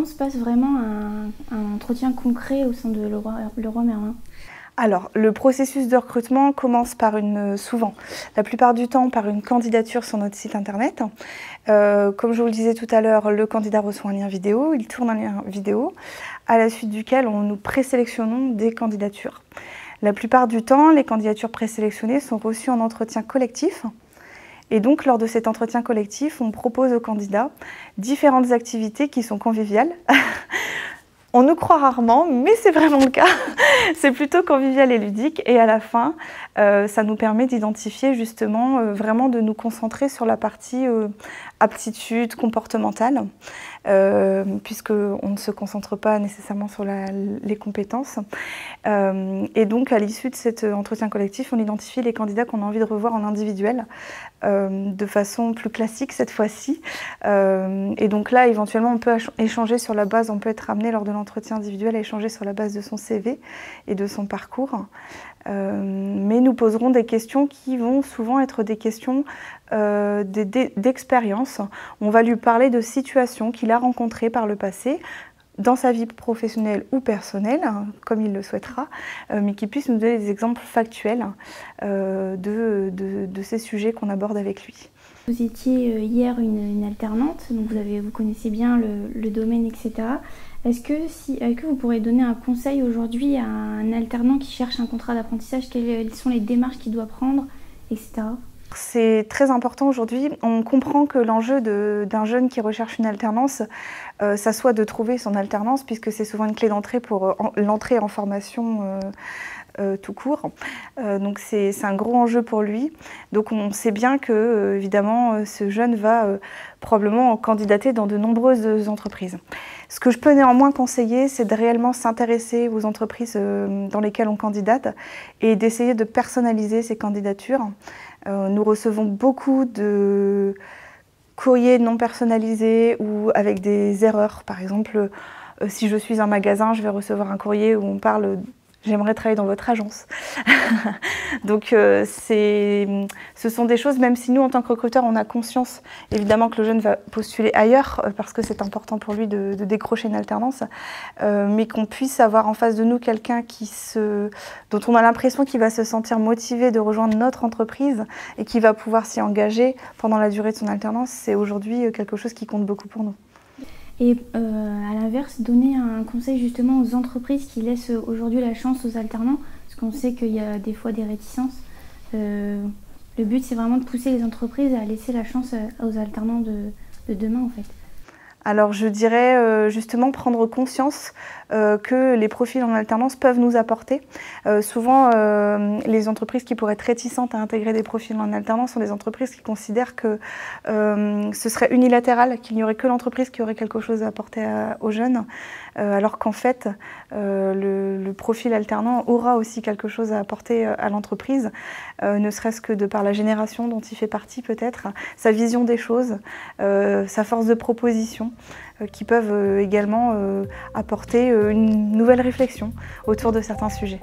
comment se passe vraiment un entretien concret au sein de Leroy Merlin? Alors, le processus de recrutement commence par souvent, la plupart du temps, par une candidature sur notre site internet. Comme je vous le disais tout à l'heure, le candidat reçoit un lien vidéo, il tourne un lien vidéo, à la suite duquel nous présélectionnons des candidatures. La plupart du temps, les candidatures présélectionnées sont reçues en entretien collectif. Et donc, lors de cet entretien collectif, on propose aux candidats différentes activités qui sont conviviales. On nous croit rarement, mais c'est vraiment le cas. C'est plutôt convivial et ludique. Et à la fin, ça nous permet d'identifier justement, vraiment de nous concentrer sur la partie aptitude comportementale, puisqu'on ne se concentre pas nécessairement sur les compétences. Et donc, à l'issue de cet entretien collectif, on identifie les candidats qu'on a envie de revoir en individuel, de façon plus classique cette fois-ci. Et donc là, éventuellement, on peut échanger sur la base, on peut être amené lors de l'entretien individuel à échanger sur la base de son CV et de son parcours. Mais nous poserons des questions qui vont souvent être des questions d'expérience. On va lui parler de situations qu'il a rencontrées par le passé, dans sa vie professionnelle ou personnelle, comme il le souhaitera, mais qui puisse nous donner des exemples factuels de ces sujets qu'on aborde avec lui. Vous étiez hier une alternante, donc vous connaissez bien le domaine, etc. Est-ce que vous pourrez donner un conseil aujourd'hui à un alternant qui cherche un contrat d'apprentissage? Quelles sont les démarches qu'il doit prendre, etc. C'est très important aujourd'hui. On comprend que l'enjeu d'un jeune qui recherche une alternance, ça soit de trouver son alternance, puisque c'est souvent une clé d'entrée pour l'entrée en formation tout court. Donc c'est un gros enjeu pour lui. Donc on sait bien que, évidemment, ce jeune va probablement candidater dans de nombreuses entreprises. Ce que je peux néanmoins conseiller, c'est de réellement s'intéresser aux entreprises dans lesquelles on candidate et d'essayer de personnaliser ces candidatures. Nous recevons beaucoup de courriers non personnalisés ou avec des erreurs. Par exemple, si je suis un magasin, je vais recevoir un courrier où on parle « j'aimerais travailler dans votre agence ». Donc ce sont des choses, même si nous en tant que recruteurs on a conscience évidemment que le jeune va postuler ailleurs parce que c'est important pour lui de décrocher une alternance, mais qu'on puisse avoir en face de nous quelqu'un dont on a l'impression qu'il va se sentir motivé de rejoindre notre entreprise et qui va pouvoir s'y engager pendant la durée de son alternance, c'est aujourd'hui quelque chose qui compte beaucoup pour nous. Et à l'inverse, donner un conseil justement aux entreprises qui laissent aujourd'hui la chance aux alternants, parce qu'on sait qu'il y a des fois des réticences. Le but, c'est vraiment de pousser les entreprises à laisser la chance aux alternants de demain, en fait. Alors je dirais justement prendre conscience que les profils en alternance peuvent nous apporter. Souvent, les entreprises qui pourraient être réticentes à intégrer des profils en alternance sont des entreprises qui considèrent que ce serait unilatéral, qu'il n'y aurait que l'entreprise qui aurait quelque chose à apporter aux jeunes, alors qu'en fait, le profil alternant aura aussi quelque chose à apporter à l'entreprise, ne serait-ce que de par la génération dont il fait partie peut-être, sa vision des choses, sa force de proposition, qui peuvent également apporter une nouvelle réflexion autour de certains sujets.